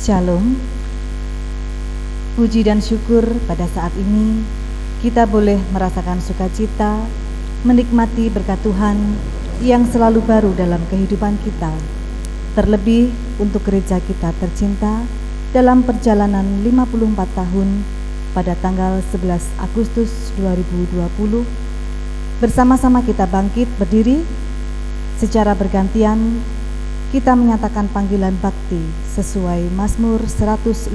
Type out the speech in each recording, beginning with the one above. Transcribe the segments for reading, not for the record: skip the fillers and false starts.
Shalom. Puji dan syukur pada saat ini kita boleh merasakan sukacita, menikmati berkat Tuhan yang selalu baru dalam kehidupan kita. Terlebih untuk gereja kita tercinta dalam perjalanan 54 tahun pada tanggal 11 Agustus 2020. Bersama-sama kita bangkit berdiri secara bergantian. Kita menyatakan panggilan bakti sesuai Mazmur 150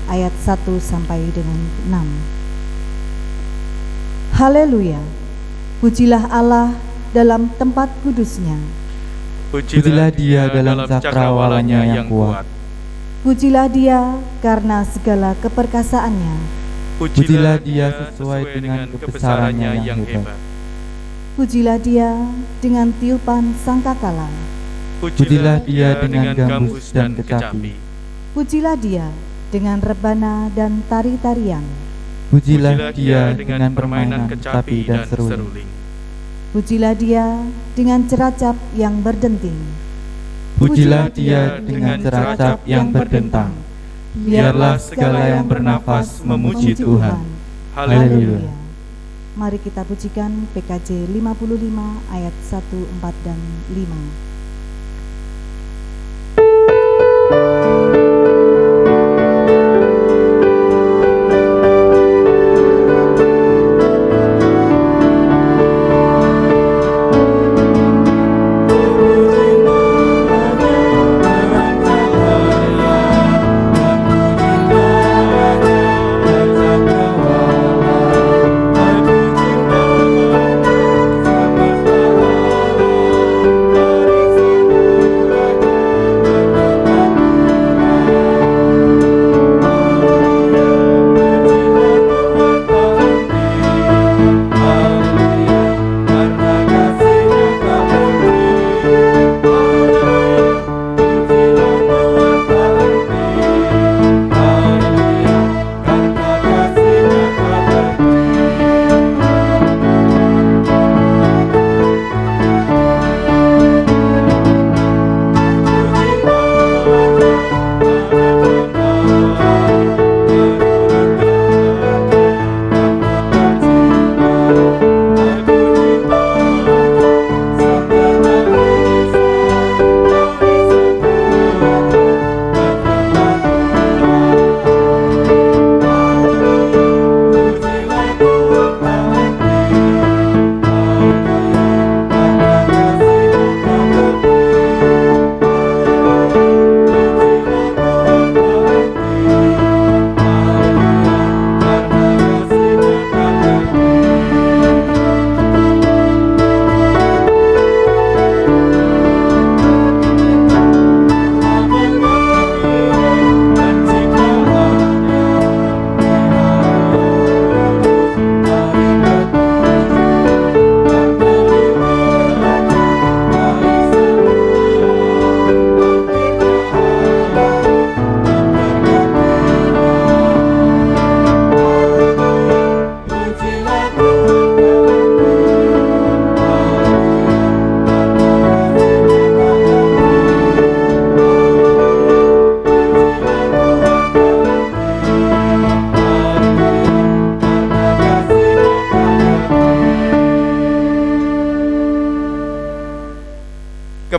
ayat 1 sampai dengan 6. Haleluya. Pujilah Allah dalam tempat kudusnya. Pujilah Dia dalam cakrawalanya yang kuat. Pujilah Dia karena segala keperkasaannya. Pujilah Dia sesuai dengan kebesarannya yang hebat. Pujilah Dia dengan tiupan sangkakala. Pujilah Dia dengan gambus dan kecapi. Pujilah Dia dengan rebana dan tari-tarian. Pujilah Dia dengan permainan kecapi dan seruling. Pujilah Dia dengan ceracap yang berdenting. Pujilah Dia dengan ceracap yang berdentang. Biarlah segala yang bernafas memuji Tuhan. Haleluya. Mari kita pujikan PKJ 55 ayat 1, 4, dan 5.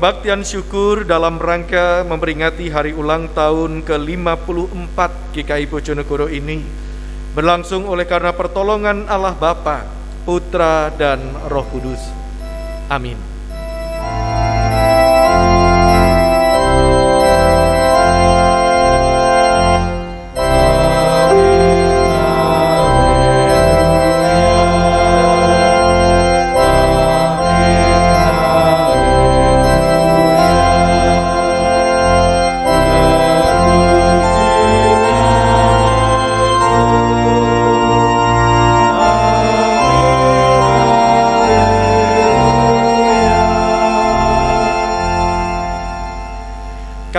Kebaktian syukur dalam rangka memperingati hari ulang tahun ke-54 GKI Bojonegoro ini berlangsung oleh karena pertolongan Allah Bapa, Putra, dan Roh Kudus. Amin.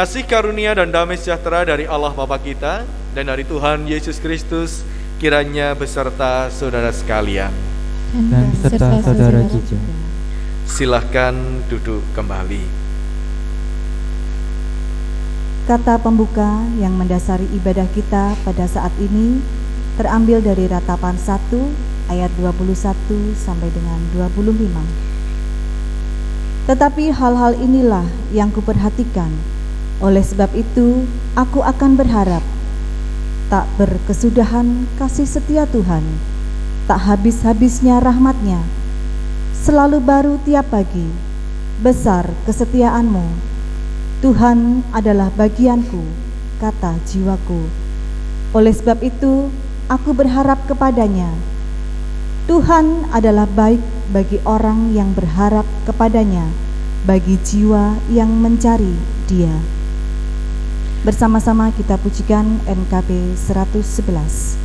Kasih karunia dan damai sejahtera dari Allah Bapa kita dan dari Tuhan Yesus Kristus kiranya beserta saudara sekalian. Dan serta saudara juga. Silahkan duduk kembali. Kata pembuka yang mendasari ibadah kita pada saat ini terambil dari Ratapan 1 ayat 21 sampai dengan 25. Tetapi hal-hal inilah yang kuperhatikan. Oleh sebab itu, aku akan berharap. Tak berkesudahan kasih setia Tuhan, tak habis-habisnya rahmat-Nya. Selalu baru tiap pagi, besar kesetiaan-Mu. Tuhan adalah bagianku, kata jiwaku. Oleh sebab itu, aku berharap kepada-Nya. Tuhan adalah baik bagi orang yang berharap kepada-Nya, bagi jiwa yang mencari Dia. Bersama-sama kita pujikan NKB 111.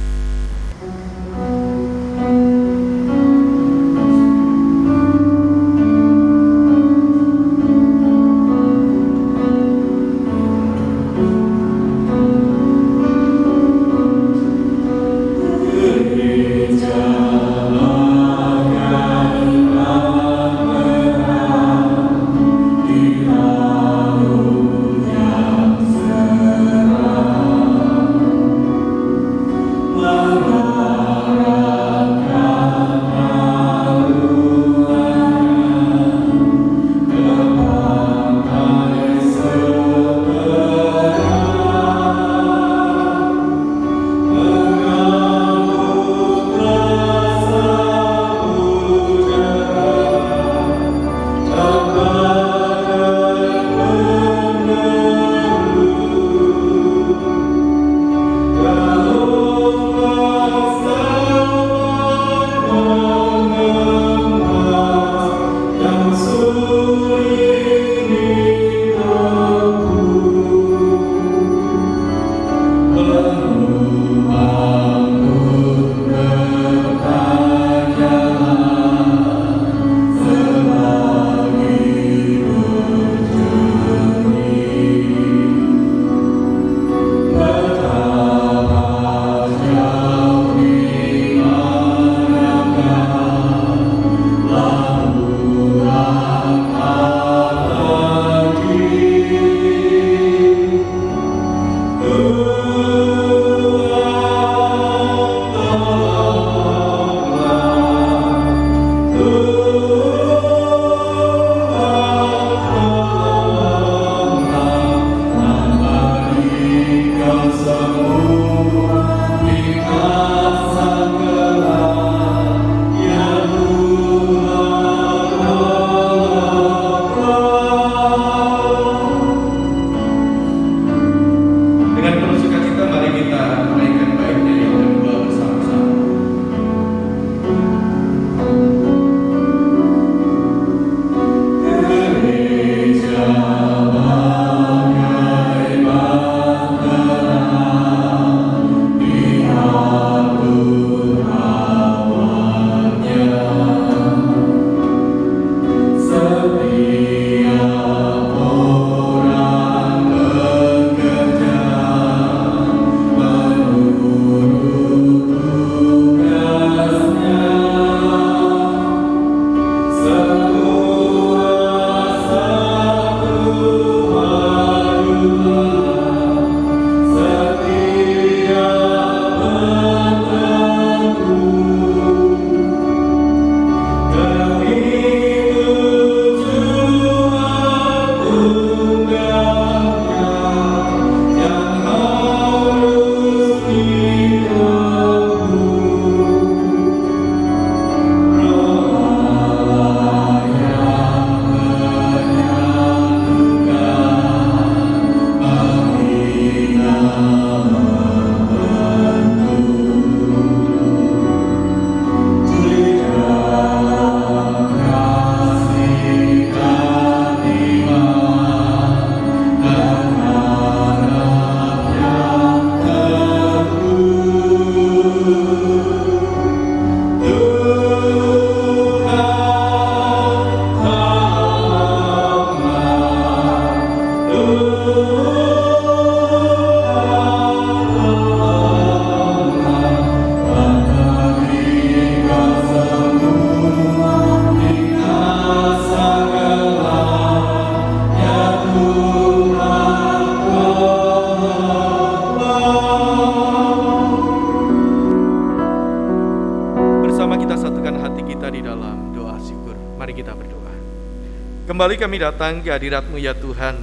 Kembali kami datang ke hadirat-Mu ya Tuhan.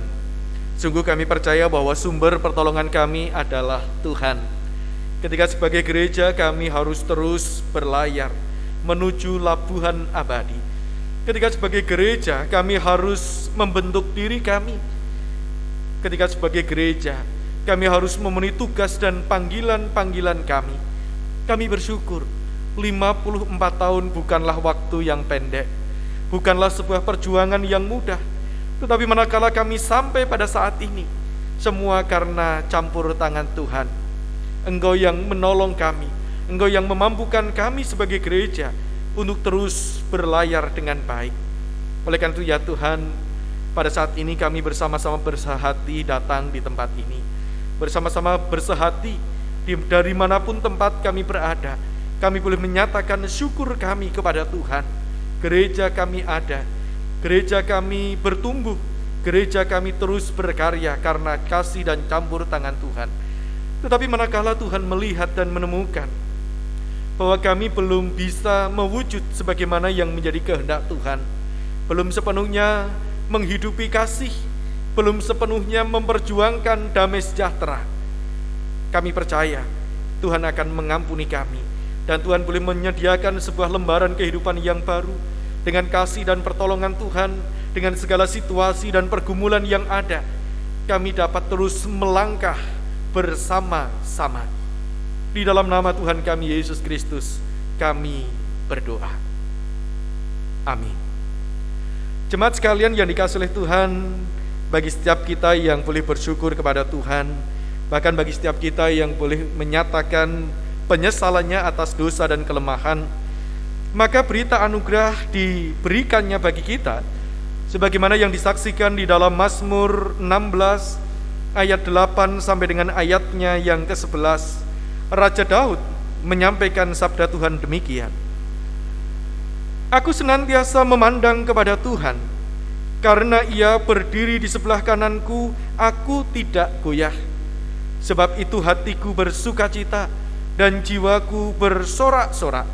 Sungguh kami percaya bahwa sumber pertolongan kami adalah Tuhan. Ketika sebagai gereja kami harus terus berlayar menuju labuhan abadi. Ketika sebagai gereja kami harus membentuk diri kami. Ketika sebagai gereja kami harus memenuhi tugas dan panggilan-panggilan kami. Kami bersyukur 54 tahun bukanlah waktu yang pendek, bukanlah sebuah perjuangan yang mudah. Tetapi manakala kami sampai pada saat ini, semua karena campur tangan Tuhan. Engkau yang menolong kami, Engkau yang memampukan kami sebagai gereja untuk terus berlayar dengan baik. Oleh karena itu ya Tuhan, pada saat ini kami bersama-sama bersehati datang di tempat ini. Bersama-sama bersehati dari manapun tempat kami berada. Kami boleh menyatakan syukur kami kepada Tuhan. Gereja kami ada, gereja kami bertumbuh, gereja kami terus berkarya karena kasih dan campur tangan Tuhan. Tetapi manakala Tuhan melihat dan menemukan bahwa kami belum bisa mewujud sebagaimana yang menjadi kehendak Tuhan, belum sepenuhnya menghidupi kasih, belum sepenuhnya memperjuangkan damai sejahtera, kami percaya Tuhan akan mengampuni kami, dan Tuhan boleh menyediakan sebuah lembaran kehidupan yang baru dengan kasih dan pertolongan Tuhan. Dengan segala situasi dan pergumulan yang ada, kami dapat terus melangkah bersama-sama. Di dalam nama Tuhan kami Yesus Kristus kami berdoa, amin. Jemaat sekalian yang dikasihi oleh Tuhan, bagi setiap kita yang boleh bersyukur kepada Tuhan, bahkan bagi setiap kita yang boleh menyatakan penyesalannya atas dosa dan kelemahan, maka berita anugerah diberikannya bagi kita sebagaimana yang disaksikan di dalam Mazmur 16 ayat 8 sampai dengan ayatnya yang ke-11. Raja Daud menyampaikan sabda Tuhan demikian: Aku senantiasa memandang kepada Tuhan, karena Ia berdiri di sebelah kananku, aku tidak goyah. Sebab itu hatiku bersukacita dan jiwaku bersorak-sorak,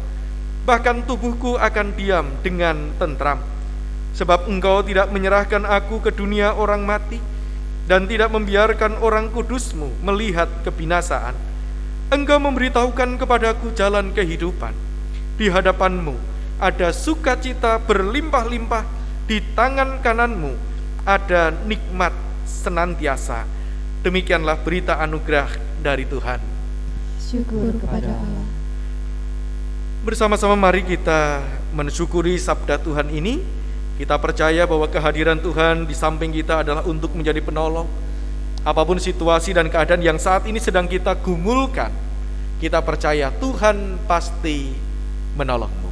bahkan tubuhku akan diam dengan tentram. Sebab Engkau tidak menyerahkan aku ke dunia orang mati, dan tidak membiarkan orang kudus-Mu melihat kebinasaan. Engkau memberitahukan kepadaku jalan kehidupan. Di hadapan-Mu ada sukacita berlimpah-limpah, di tangan kanan-Mu ada nikmat senantiasa. Demikianlah berita anugerah dari Tuhan. Syukur kepada Allah. Bersama-sama mari kita mensyukuri sabda Tuhan ini. Kita percaya bahwa kehadiran Tuhan di samping kita adalah untuk menjadi penolong. Apapun situasi dan keadaan yang saat ini sedang kita gumulkan, kita percaya Tuhan pasti menolongmu.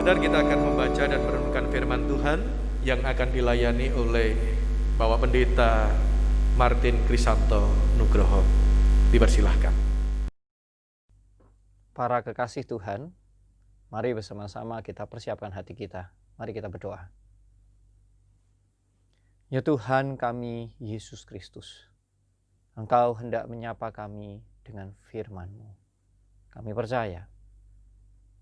Dan kita akan membaca dan merenungkan firman Tuhan yang akan dilayani oleh Bapak Pendeta Martin Krisanto Nugroho. Dipersilahkan. Para kekasih Tuhan, mari bersama-sama kita persiapkan hati kita. Mari kita berdoa. Ya Tuhan kami, Yesus Kristus, Engkau hendak menyapa kami dengan firman-Mu. Kami percaya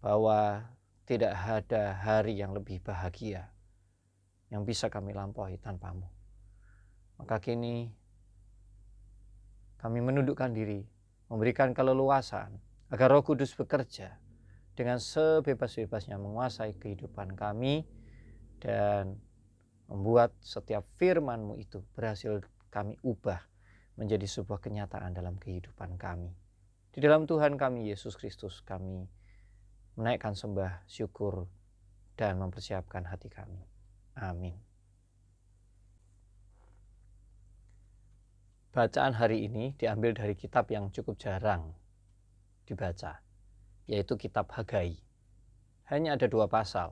bahwa tidak ada hari yang lebih bahagia yang bisa kami lampaui tanpa-Mu. Maka kini kami menundukkan diri, memberikan keleluasan agar Roh Kudus bekerja dengan sebebas-bebasnya menguasai kehidupan kami dan membuat setiap firman-Mu itu berhasil kami ubah menjadi sebuah kenyataan dalam kehidupan kami. Di dalam Tuhan kami, Yesus Kristus, kami menaikkan sembah, syukur, dan mempersiapkan hati kami. Amin. Bacaan hari ini diambil dari kitab yang cukup jarang dibaca, yaitu kitab Hagai. Hanya ada 2 pasal.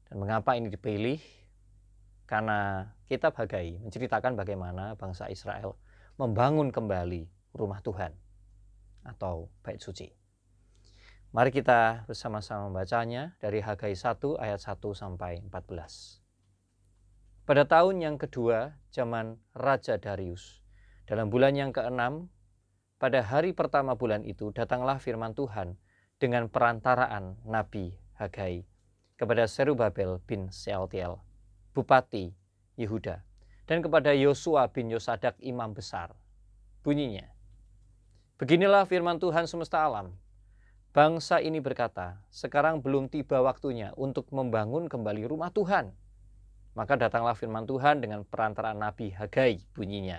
Dan mengapa ini dipilih? Karena kitab Hagai menceritakan bagaimana bangsa Israel membangun kembali rumah Tuhan atau bait suci. Mari kita bersama-sama membacanya dari Hagai 1 ayat 1 sampai 14. Pada tahun yang kedua zaman Raja Darius, dalam bulan yang ke-6, pada hari pertama bulan itu datanglah firman Tuhan dengan perantaraan Nabi Hagai kepada Zerubabel bin Shealtiel, Bupati Yehuda, dan kepada Yosua bin Yosadak imam besar. Bunyinya, beginilah firman Tuhan semesta alam. Bangsa ini berkata, sekarang belum tiba waktunya untuk membangun kembali rumah Tuhan. Maka datanglah firman Tuhan dengan perantaraan Nabi Hagai, bunyinya,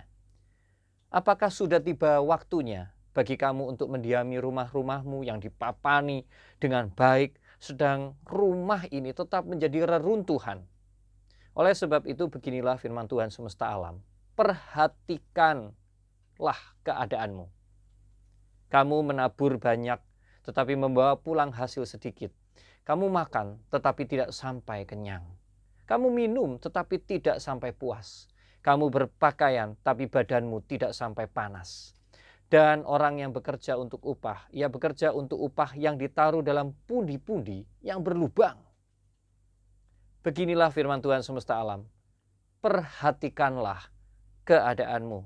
apakah sudah tiba waktunya bagi kamu untuk mendiami rumah-rumahmu yang dipapani dengan baik, sedang rumah ini tetap menjadi reruntuhan? Oleh sebab itu beginilah firman Tuhan semesta alam. Perhatikanlah keadaanmu. Kamu menabur banyak tetapi membawa pulang hasil sedikit. Kamu makan tetapi tidak sampai kenyang. Kamu minum tetapi tidak sampai puas. Kamu berpakaian tapi badanmu tidak sampai panas. Dan orang yang bekerja untuk upah, ia bekerja untuk upah yang ditaruh dalam pundi-pundi yang berlubang. Beginilah firman Tuhan semesta alam. Perhatikanlah keadaanmu.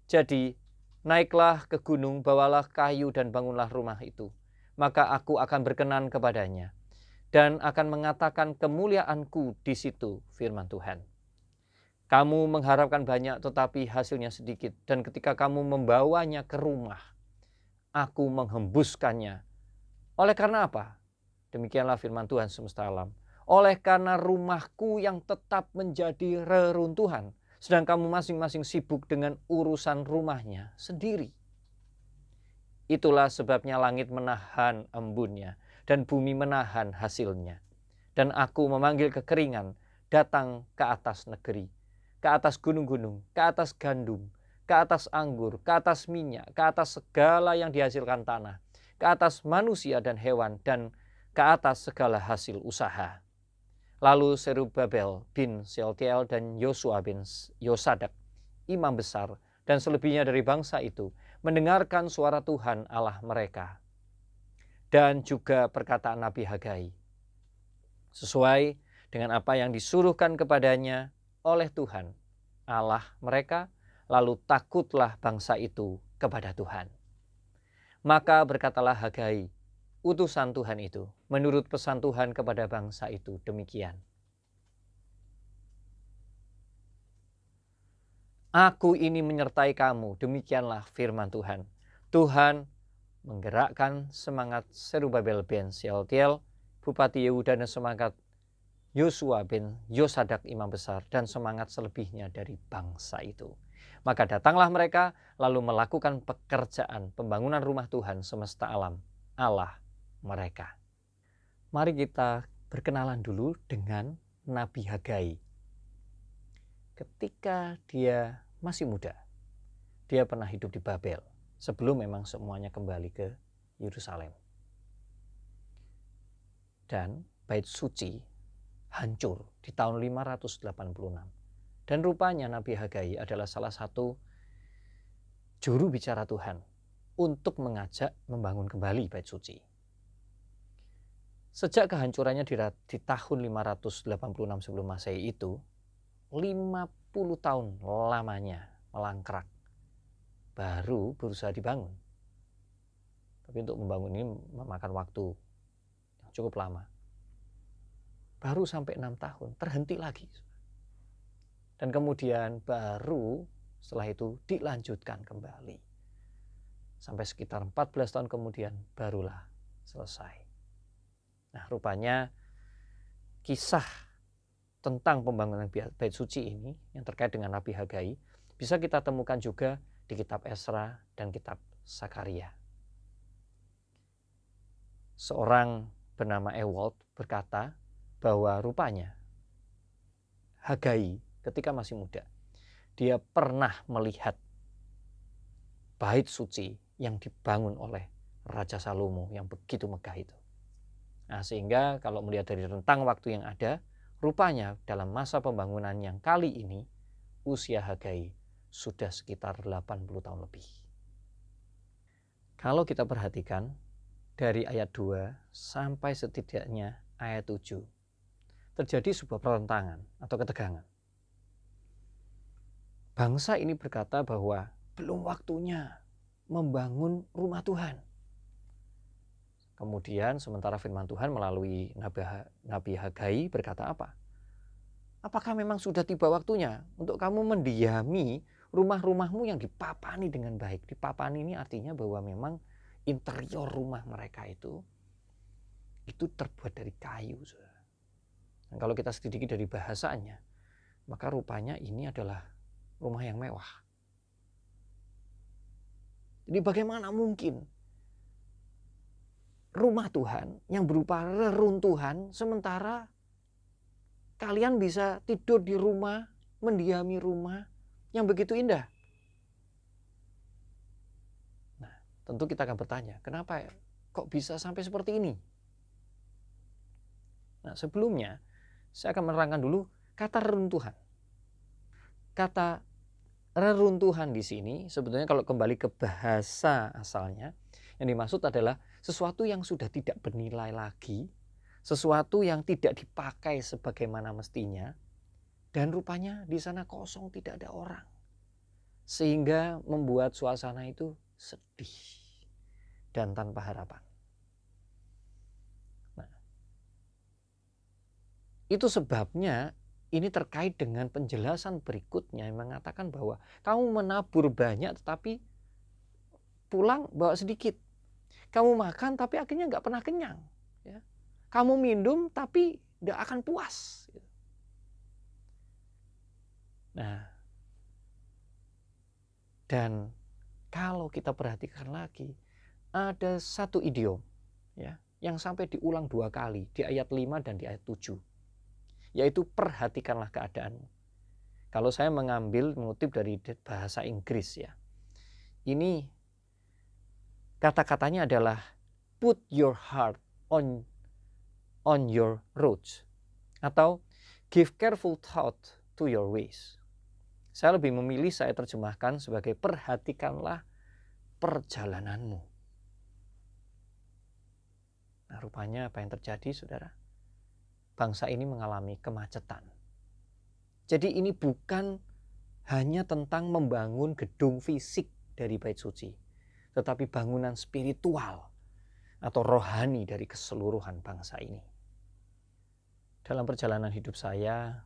Jadi, naiklah ke gunung, bawalah kayu dan bangunlah rumah itu. Maka aku akan berkenan kepadanya dan akan mengatakan kemuliaanku di situ, firman Tuhan. Kamu mengharapkan banyak tetapi hasilnya sedikit, dan ketika kamu membawanya ke rumah, aku menghembuskannya. Oleh karena apa? Demikianlah firman Tuhan semesta alam. Oleh karena rumahku yang tetap menjadi reruntuhan, sedang kamu masing-masing sibuk dengan urusan rumahnya sendiri. Itulah sebabnya langit menahan embunnya dan bumi menahan hasilnya. Dan aku memanggil kekeringan datang ke atas negeri, ke atas gunung-gunung, ke atas gandum, ke atas anggur, ke atas minyak, ke atas segala yang dihasilkan tanah, ke atas manusia dan hewan, dan ke atas segala hasil usaha. Lalu Zerubabel bin Shealtiel dan Yosua bin Yosadak, imam besar, dan selebihnya dari bangsa itu, mendengarkan suara Tuhan Allah mereka. Dan juga perkataan Nabi Hagai, sesuai dengan apa yang disuruhkan kepadanya oleh Tuhan, Allah mereka, lalu takutlah bangsa itu kepada Tuhan. Maka berkatalah Hagai, utusan Tuhan itu, menurut pesan Tuhan kepada bangsa itu demikian. Aku ini menyertai kamu, demikianlah firman Tuhan. Tuhan menggerakkan semangat Zerubabel bin Shealtiel, Bupati Yehuda, dan semangat Yosua bin Yosadak imam besar, dan semangat selebihnya dari bangsa itu. Maka datanglah mereka lalu melakukan pekerjaan pembangunan rumah Tuhan semesta alam, Allah mereka. Mari kita berkenalan dulu dengan Nabi Hagai. Ketika dia masih muda, dia pernah hidup di Babel sebelum memang semuanya kembali ke Yerusalem. dan bait suci hancur di tahun 586. Dan rupanya Nabi Hagai adalah salah satu juru bicara Tuhan untuk mengajak membangun kembali bait suci. Sejak kehancurannya di tahun 586 sebelum Masehi itu, 50 tahun lamanya melangkrak, baru berusaha dibangun. Tapi untuk membangun ini memakan waktu yang cukup lama. Baru sampai 6 tahun, terhenti lagi. Dan kemudian baru setelah itu dilanjutkan kembali. Sampai sekitar 14 tahun kemudian barulah selesai. Nah, rupanya kisah tentang pembangunan bait suci ini yang terkait dengan Nabi Hagai bisa kita temukan juga di kitab Esra dan kitab Sakaria. Seorang bernama Ewald berkata bahwa rupanya Hagai ketika masih muda, dia pernah melihat bait suci yang dibangun oleh Raja Salomo yang begitu megah itu. Nah, sehingga kalau melihat dari rentang waktu yang ada, rupanya dalam masa pembangunan yang kali ini, usia Hagai sudah sekitar 80 tahun lebih. Kalau kita perhatikan dari ayat 2 sampai setidaknya ayat 7, terjadi sebuah pertentangan atau ketegangan. Bangsa ini berkata bahwa belum waktunya membangun rumah Tuhan. Kemudian sementara firman Tuhan melalui Nabi Hagai berkata apa? Apakah memang sudah tiba waktunya untuk kamu mendiami rumah-rumahmu yang dipapani dengan baik? Dipapani ini artinya bahwa memang interior rumah mereka itu terbuat dari kayu. Dan kalau kita sedikit dari bahasanya, maka rupanya ini adalah rumah yang mewah. Jadi bagaimana mungkin rumah Tuhan yang berupa reruntuhan sementara kalian bisa tidur di rumah, mendiami rumah yang begitu indah? Nah, tentu kita akan bertanya, kenapa kok bisa sampai seperti ini? Nah, sebelumnya saya akan menerangkan dulu kata reruntuhan. Kata reruntuhan di sini sebetulnya kalau kembali ke bahasa asalnya, yang dimaksud adalah sesuatu yang sudah tidak bernilai lagi, sesuatu yang tidak dipakai sebagaimana mestinya, dan rupanya di sana kosong, tidak ada orang. Sehingga membuat suasana itu sedih dan tanpa harapan. Nah, itu sebabnya ini terkait dengan penjelasan berikutnya yang mengatakan bahwa kamu menabur banyak tetapi pulang bawa sedikit. Kamu makan tapi akhirnya nggak pernah kenyang. Ya. Kamu minum tapi nggak akan puas. Nah, dan kalau kita perhatikan lagi, ada satu idiom ya, yang sampai diulang 2 kali di ayat 5 dan di ayat 7. Yaitu perhatikanlah keadaanmu. Kalau saya mengutip dari bahasa Inggris ya. Ini kata-katanya adalah put your heart on your roads atau give careful thought to your ways. Saya lebih memilih saya terjemahkan sebagai perhatikanlah perjalananmu. Nah, rupanya apa yang terjadi, saudara? Bangsa ini mengalami kemacetan. Jadi ini bukan hanya tentang membangun gedung fisik dari bait suci, tetapi bangunan spiritual atau rohani dari keseluruhan bangsa ini. Dalam perjalanan hidup saya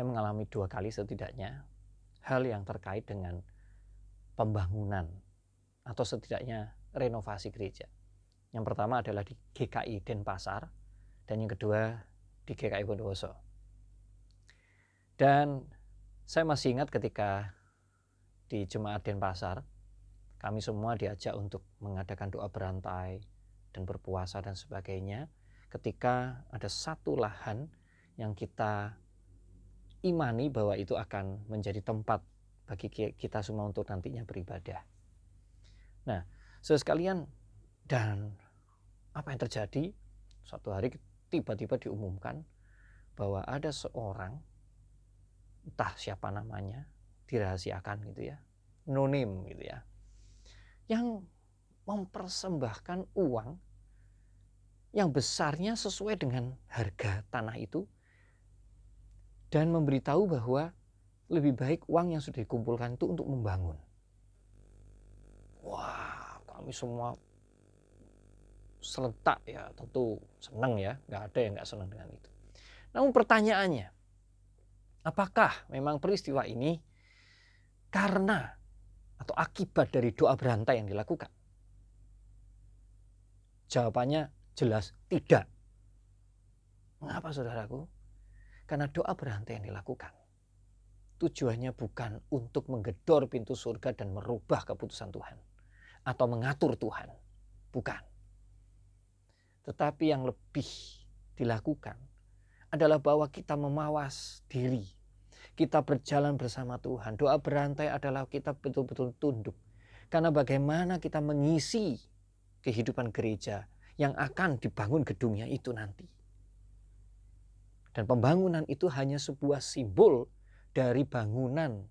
mengalami 2 kali setidaknya hal yang terkait dengan pembangunan atau setidaknya renovasi gereja. Yang pertama adalah di GKI Denpasar, dan yang kedua di GKI Bondowoso. Dan saya masih ingat ketika di Jemaat Denpasar, kami semua diajak untuk mengadakan doa berantai dan berpuasa dan sebagainya, ketika ada satu lahan yang kita imani bahwa itu akan menjadi tempat bagi kita semua untuk nantinya beribadah. Nah, saudara sekalian, dan apa yang terjadi? Suatu hari tiba-tiba diumumkan bahwa ada seorang, entah siapa namanya, dirahasiakan gitu ya, no name gitu ya, yang mempersembahkan uang yang besarnya sesuai dengan harga tanah itu dan memberitahu bahwa lebih baik uang yang sudah dikumpulkan itu untuk membangun. Wah, kami semua serentak ya, tentu senang ya, nggak ada yang nggak senang dengan itu. Namun pertanyaannya, apakah memang peristiwa ini karena atau akibat dari doa berantai yang dilakukan? Jawabannya jelas tidak. Mengapa saudaraku? Karena doa berantai yang dilakukan tujuannya bukan untuk menggedor pintu surga dan merubah keputusan Tuhan atau mengatur Tuhan, bukan. Tetapi yang lebih dilakukan adalah bahwa kita memawas diri, kita berjalan bersama Tuhan. Doa berantai adalah kita betul-betul tunduk, karena bagaimana kita mengisi kehidupan gereja yang akan dibangun gedungnya itu nanti. Dan pembangunan itu hanya sebuah simbol dari bangunan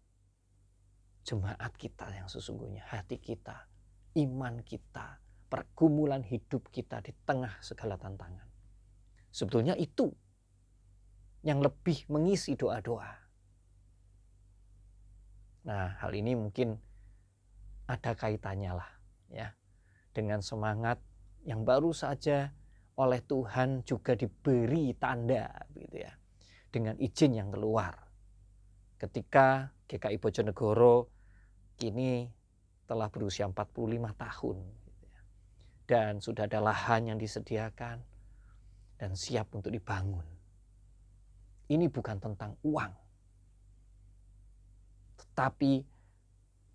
jemaat kita yang sesungguhnya, hati kita, iman kita, pergumulan hidup kita di tengah segala tantangan. Sebetulnya itu yang lebih mengisi doa-doa. Nah, hal ini mungkin ada kaitannya lah ya dengan semangat yang baru saja oleh Tuhan juga diberi tanda gitu ya, dengan izin yang keluar. Ketika GKI Bojonegoro kini telah berusia 45 tahun gitu ya, dan sudah ada lahan yang disediakan dan siap untuk dibangun. Ini bukan tentang uang, tetapi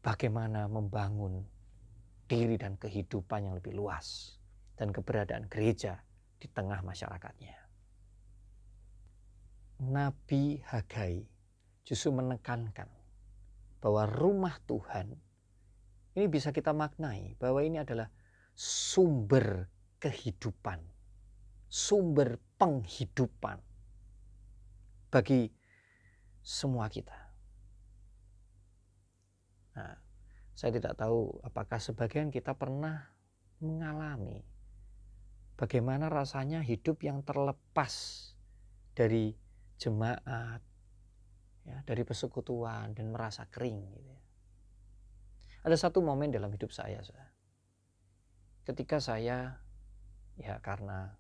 bagaimana membangun diri dan kehidupan yang lebih luas dan keberadaan gereja di tengah masyarakatnya. Nabi Hagai justru menekankan bahwa rumah Tuhan ini bisa kita maknai bahwa ini adalah sumber kehidupan, sumber penghidupan bagi semua kita. Nah, saya tidak tahu apakah sebagian kita pernah mengalami bagaimana rasanya hidup yang terlepas dari jemaat, ya, dari persekutuan dan merasa kering gitu ya. Ada satu momen dalam hidup saya ketika saya, ya karena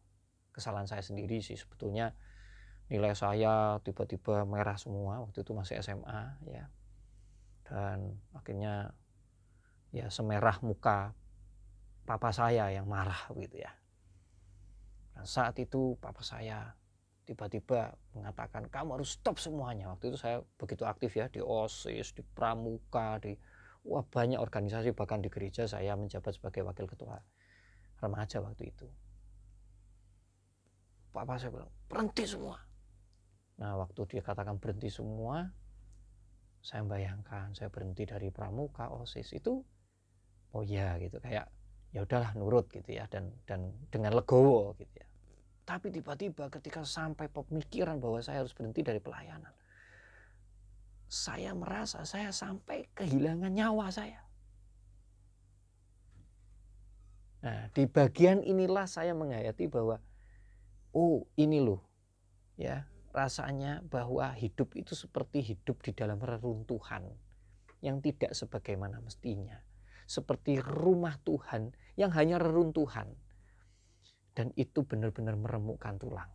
kesalahan saya sendiri sih sebetulnya, nilai saya tiba-tiba merah semua, waktu itu masih SMA ya, dan akhirnya ya semerah muka papa saya yang marah gitu ya. Dan saat itu papa saya tiba-tiba mengatakan, kamu harus stop semuanya. Waktu itu saya begitu aktif ya di OSIS, di Pramuka, di banyak organisasi, bahkan di gereja saya menjabat sebagai wakil ketua remaja waktu itu. Papa saya bilang, berhenti semua. Nah, waktu dia katakan berhenti semua, saya bayangkan saya berhenti dari Pramuka, OSIS itu, oh ya gitu, kayak ya udahlah nurut gitu ya, dan dengan legowo gitu ya. Tapi tiba-tiba ketika sampai pemikiran bahwa saya harus berhenti dari pelayanan, saya merasa saya sampai kehilangan nyawa saya. Nah, di bagian inilah saya menghayati bahwa, oh ini loh ya, rasanya bahwa hidup itu seperti hidup di dalam reruntuhan yang tidak sebagaimana mestinya. Seperti rumah Tuhan yang hanya reruntuhan. Dan itu benar-benar meremukkan tulang.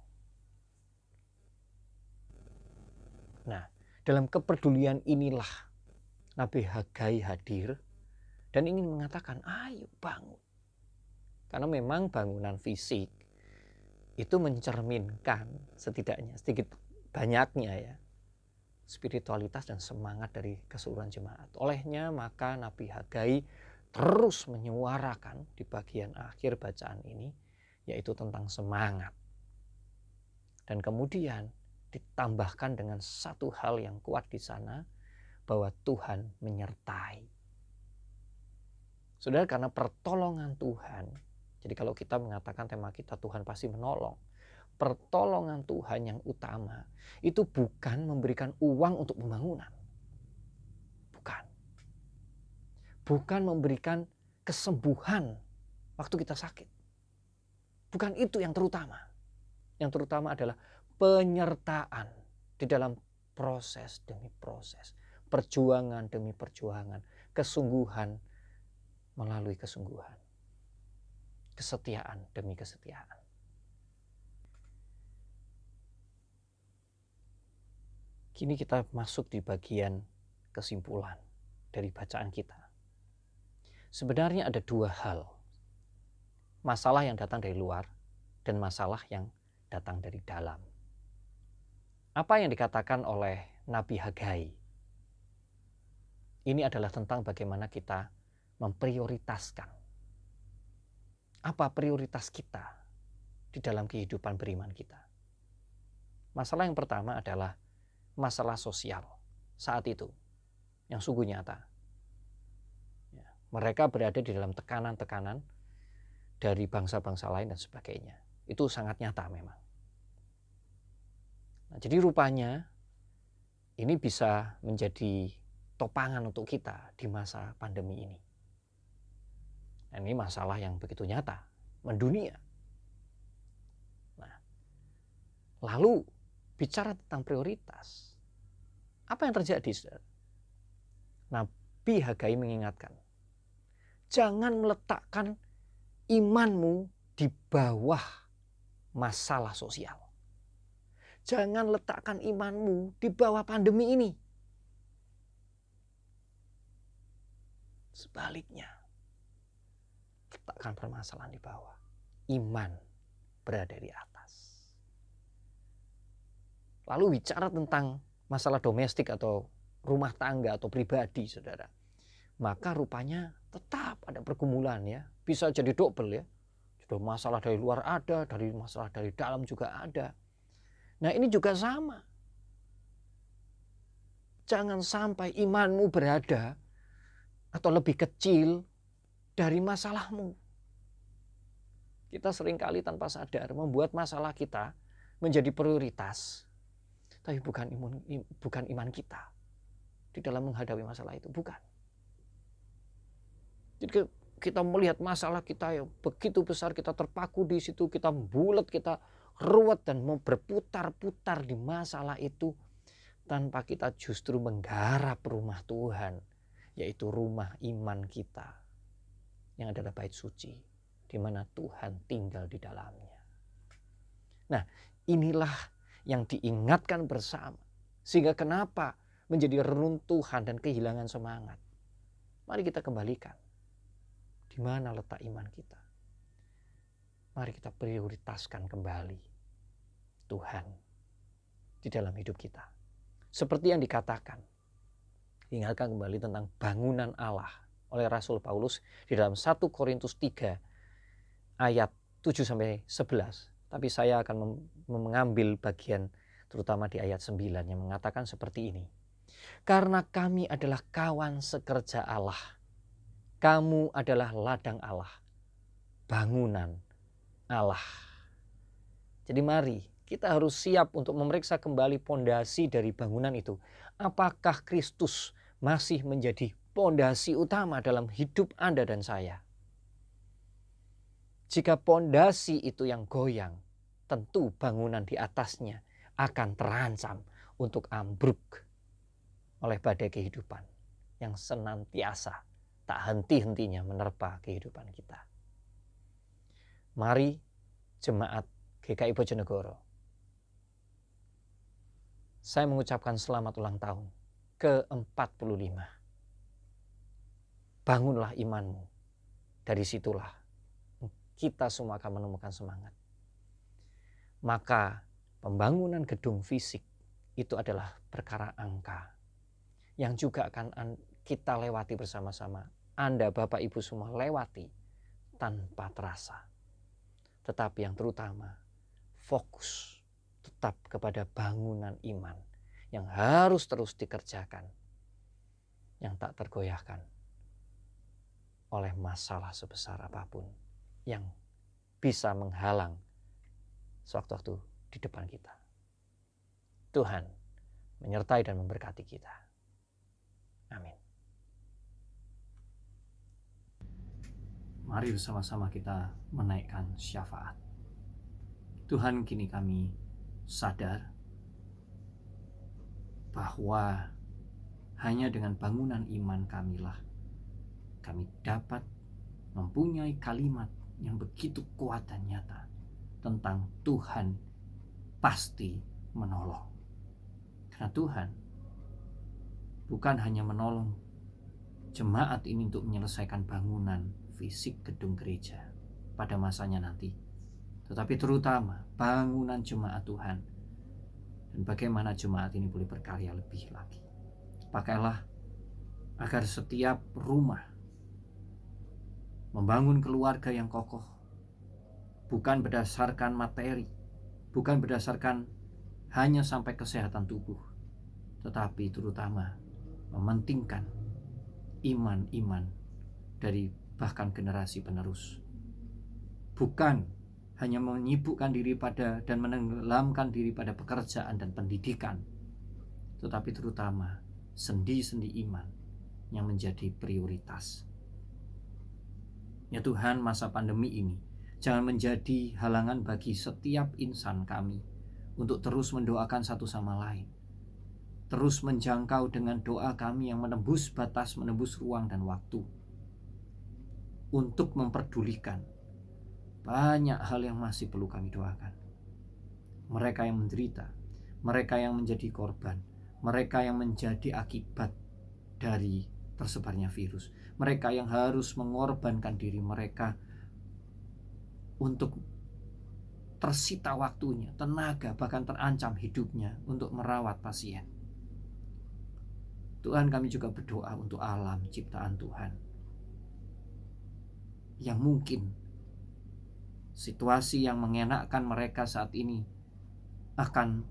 Nah, dalam kepedulian inilah Nabi Hagai hadir dan ingin mengatakan, ayo bangun. Karena memang bangunan fisik itu mencerminkan setidaknya, sedikit banyaknya ya, spiritualitas dan semangat dari keseluruhan jemaat. Olehnya maka Nabi Hagai terus menyuarakan di bagian akhir bacaan ini, yaitu tentang semangat. Dan kemudian ditambahkan dengan satu hal yang kuat di sana, bahwa Tuhan menyertai. Saudara, karena pertolongan Tuhan Jadi kalau kita mengatakan tema kita Tuhan pasti menolong, pertolongan Tuhan yang utama itu bukan memberikan uang untuk pembangunan. Bukan. Bukan memberikan kesembuhan waktu kita sakit. Bukan itu yang terutama. Yang terutama adalah penyertaan di dalam proses demi proses, perjuangan demi perjuangan, kesungguhan melalui kesungguhan, kesetiaan demi kesetiaan. Kini kita masuk di bagian kesimpulan dari bacaan kita. Sebenarnya ada dua hal. Masalah yang datang dari luar dan masalah yang datang dari dalam. Apa yang dikatakan oleh Nabi Hagai? Ini adalah tentang bagaimana kita memprioritaskan. Apa prioritas kita di dalam kehidupan beriman kita? Masalah yang pertama adalah masalah sosial saat itu yang sungguh nyata. Mereka berada di dalam tekanan-tekanan dari bangsa-bangsa lain dan sebagainya. Itu sangat nyata memang. Nah, jadi rupanya ini bisa menjadi topangan untuk kita di masa pandemi ini. Nah, ini masalah yang begitu nyata, mendunia. Nah, lalu bicara tentang prioritas, apa yang terjadi, saudara? Nabi Hagai mengingatkan, jangan meletakkan imanmu di bawah masalah sosial. Jangan letakkan imanmu di bawah pandemi ini. Sebaliknya, letakkan permasalahan di bawah. Iman berada di atas. Lalu bicara tentang masalah domestik atau rumah tangga atau pribadi, saudara. Maka rupanya tetap ada pergumulan ya. Bisa jadi double ya. Sudah masalah dari luar ada, dari masalah dari dalam juga ada. Nah ini juga sama. Jangan sampai imanmu berada atau lebih kecil dari masalahmu. Kita seringkali tanpa sadar membuat masalah kita menjadi prioritas. Tapi bukan iman kita di dalam menghadapi masalah itu. Bukan. Jadi kita melihat masalah kita yang begitu besar, kita terpaku di situ, kita bulat, kita ruwet dan mau berputar-putar di masalah itu tanpa kita justru menggarap rumah Tuhan, yaitu rumah iman kita yang adalah bait suci di mana Tuhan tinggal di dalamnya. Nah, inilah yang diingatkan bersama sehingga kenapa menjadi reruntuhan dan kehilangan semangat. Mari kita kembalikan. Di mana letak iman kita? Mari kita prioritaskan kembali Tuhan di dalam hidup kita. Seperti yang dikatakan, ingatkan kembali tentang bangunan Allah oleh Rasul Paulus di dalam 1 Korintus 3 ayat 7-11. Tapi saya akan mengambil bagian terutama di ayat 9 yang mengatakan seperti ini. Karena kami adalah kawan sekerja Allah. Kamu adalah ladang Allah, bangunan Allah. Jadi mari kita harus siap untuk memeriksa kembali pondasi dari bangunan itu. Apakah Kristus masih menjadi pondasi utama dalam hidup Anda dan saya? Jika pondasi itu yang goyang, tentu bangunan di atasnya akan terancam untuk ambruk oleh badai kehidupan yang senantiasa tak henti-hentinya menerpa kehidupan kita. Mari jemaat GKI Bojonegoro, saya mengucapkan selamat ulang tahun ke-45. Bangunlah imanmu. Dari situlah kita semua akan menemukan semangat. Maka pembangunan gedung fisik itu adalah perkara angka yang juga akan kita lewati bersama-sama. Anda, Bapak, Ibu semua lewati tanpa terasa. Tetapi yang terutama, fokus tetap kepada bangunan iman yang harus terus dikerjakan, yang tak tergoyahkan oleh masalah sebesar apapun yang bisa menghalang sewaktu-waktu di depan kita. Tuhan menyertai dan memberkati kita. Amin. Mari bersama-sama kita menaikkan syafaat. Tuhan, kini kami sadar bahwa hanya dengan bangunan iman kamilah kami dapat mempunyai kalimat yang begitu kuat dan nyata tentang Tuhan pasti menolong. Karena Tuhan bukan hanya menolong jemaat ini untuk menyelesaikan bangunan fisik gedung gereja pada masanya nanti, tetapi terutama bangunan jemaat Tuhan dan bagaimana jemaat ini boleh berkarya lebih lagi. Pakailah agar setiap rumah membangun keluarga yang kokoh, bukan berdasarkan materi, bukan berdasarkan hanya sampai kesehatan tubuh, tetapi terutama mementingkan iman-iman dari bahkan generasi penerus. Bukan hanya menyibukkan diri pada dan menenggelamkan diri pada pekerjaan dan pendidikan, tetapi terutama sendi-sendi iman yang menjadi prioritas. Ya Tuhan, masa pandemi ini jangan menjadi halangan bagi setiap insan kami untuk terus mendoakan satu sama lain, terus menjangkau dengan doa kami yang menembus batas, menembus ruang dan waktu, untuk memperdulikan banyak hal yang masih perlu kami doakan. Mereka yang menderita, mereka yang menjadi korban, mereka yang menjadi akibat dari tersebarnya virus, mereka yang harus mengorbankan diri mereka untuk tersita waktunya, tenaga, bahkan terancam hidupnya untuk merawat pasien. Tuhan, kami juga berdoa untuk alam ciptaan Tuhan yang mungkin situasi yang mengenakkan mereka saat ini akan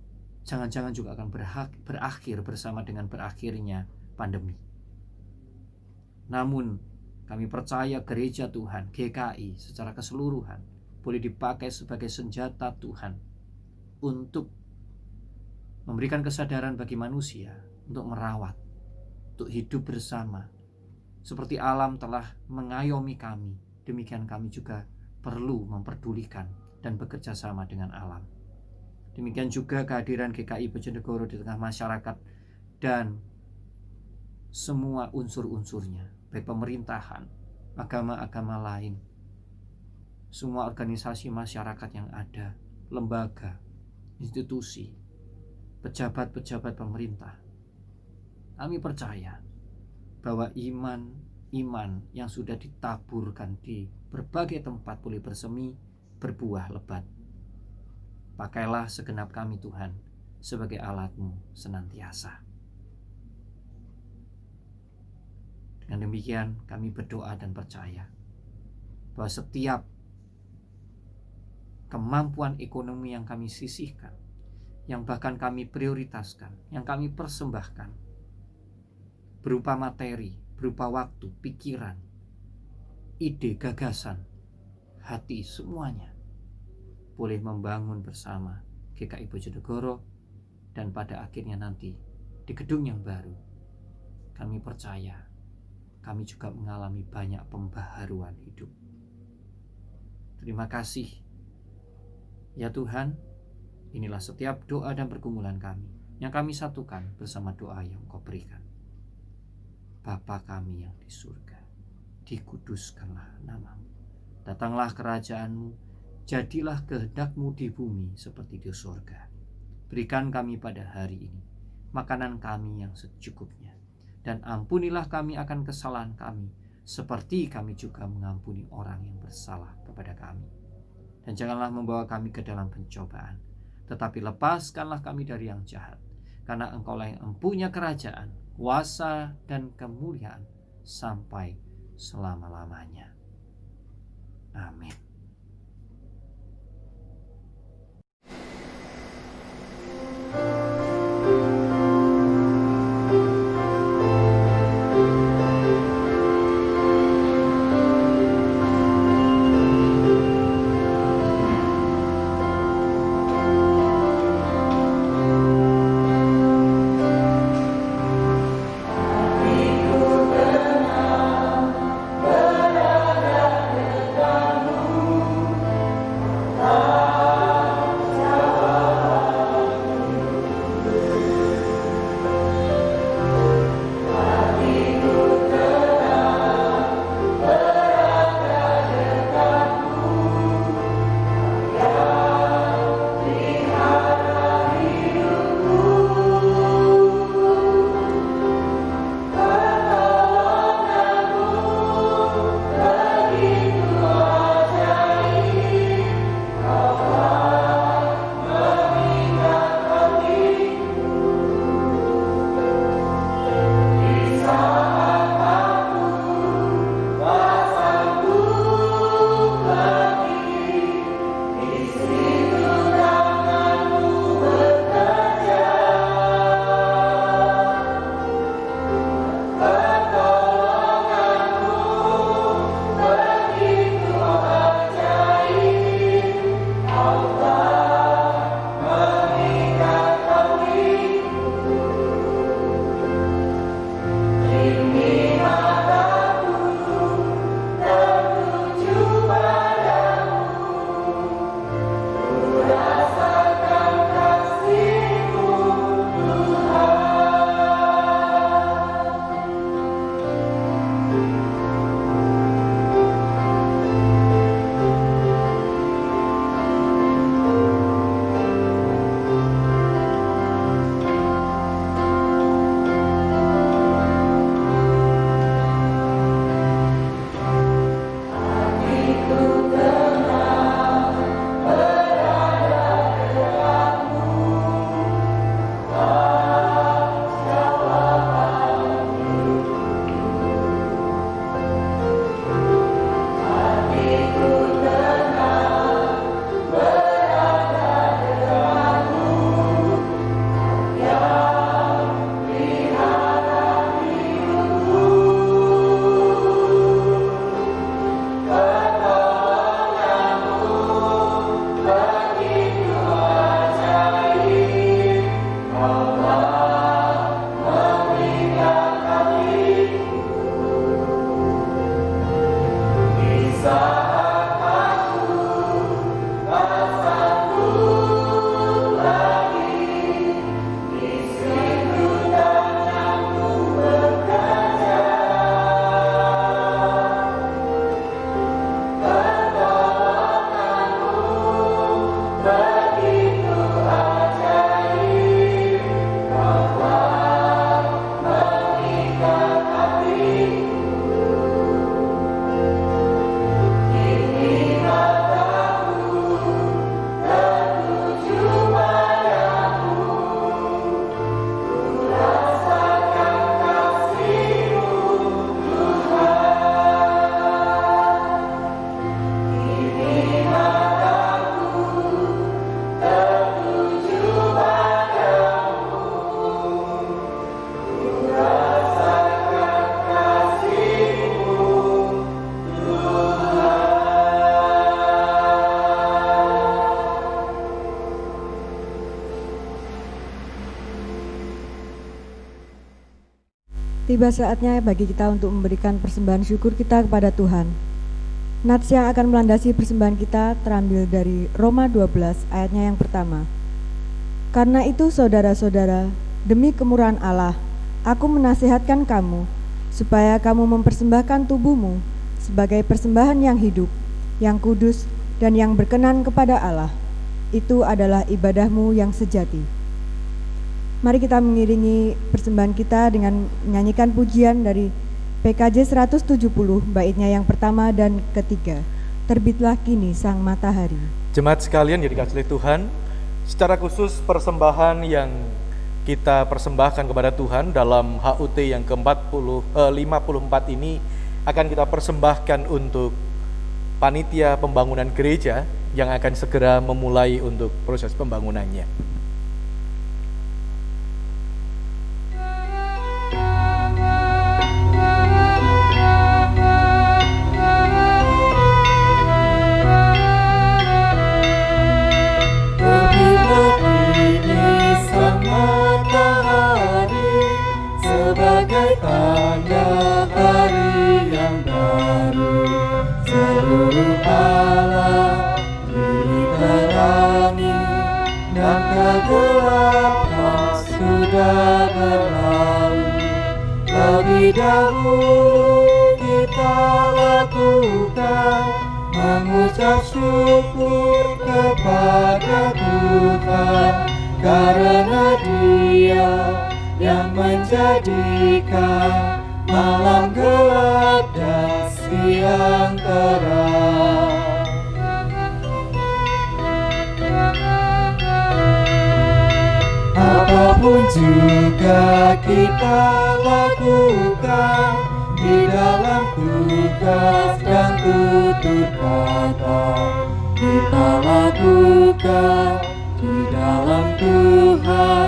jangan-jangan juga akan berakhir bersama dengan berakhirnya pandemi. Namun kami percaya gereja Tuhan, GKI secara keseluruhan boleh dipakai sebagai senjata Tuhan untuk memberikan kesadaran bagi manusia untuk merawat, untuk hidup bersama. Seperti alam telah mengayomi kami, demikian kami juga perlu memperdulikan dan bekerja sama dengan alam. Demikian juga kehadiran GKI Bojonegoro di tengah masyarakat dan semua unsur-unsurnya, baik pemerintahan, agama-agama lain, semua organisasi masyarakat yang ada, lembaga, institusi, pejabat-pejabat pemerintah. Kami percaya bahwa iman yang sudah ditaburkan di berbagai tempat boleh bersemi, berbuah lebat. Pakailah segenap kami Tuhan sebagai alat-Mu senantiasa. Dengan demikian kami berdoa dan percaya bahwa setiap kemampuan ekonomi yang kami sisihkan, yang bahkan kami prioritaskan, yang kami persembahkan, berupa materi, berupa waktu, pikiran, ide, gagasan, hati, semuanya boleh membangun bersama GKI Bojonegoro, dan pada akhirnya nanti di gedung yang baru kami percaya kami juga mengalami banyak pembaharuan hidup. Terima kasih ya Tuhan. Inilah setiap doa dan pergumulan kami yang kami satukan bersama doa yang Kau berikan. Bapa kami yang di surga, dikuduskanlah nama-Mu. Datanglah kerajaan-Mu, jadilah kehendak-Mu di bumi seperti di surga. Berikan kami pada hari ini makanan kami yang secukupnya, dan ampunilah kami akan kesalahan kami, seperti kami juga mengampuni orang yang bersalah kepada kami. Dan janganlah membawa kami ke dalam pencobaan, tetapi lepaskanlah kami dari yang jahat. Karena Engkaulah yang mempunyai kerajaan, kuasa, dan kemuliaan sampai selama-lamanya. Amin. Tiba saatnya bagi kita untuk memberikan persembahan syukur kita kepada Tuhan. Nats yang akan melandasi persembahan kita terambil dari Roma 12 ayatnya yang pertama. Karena itu saudara-saudara, demi kemurahan Allah, aku menasihatkan kamu, supaya kamu mempersembahkan tubuhmu sebagai persembahan yang hidup, yang kudus, dan yang berkenan kepada Allah. Itu adalah ibadahmu yang sejati. Mari kita mengiringi persembahan kita dengan menyanyikan pujian dari PKJ 170, baitnya yang pertama dan ketiga. Terbitlah kini sang matahari. Jemaat sekalian yang dikasihi Tuhan, secara khusus persembahan yang kita persembahkan kepada Tuhan dalam HUT yang ke-54 ini akan kita persembahkan untuk panitia pembangunan gereja yang akan segera memulai untuk proses pembangunannya. Lebih dahulu kita lakukan mengucap syukur kepada Tuhan, karena Dia yang menjadikan malam gelap dan siang terang. Apapun juga kita lakukan di dalam tugas dan tutur kata, kita lakukan di dalam Tuhan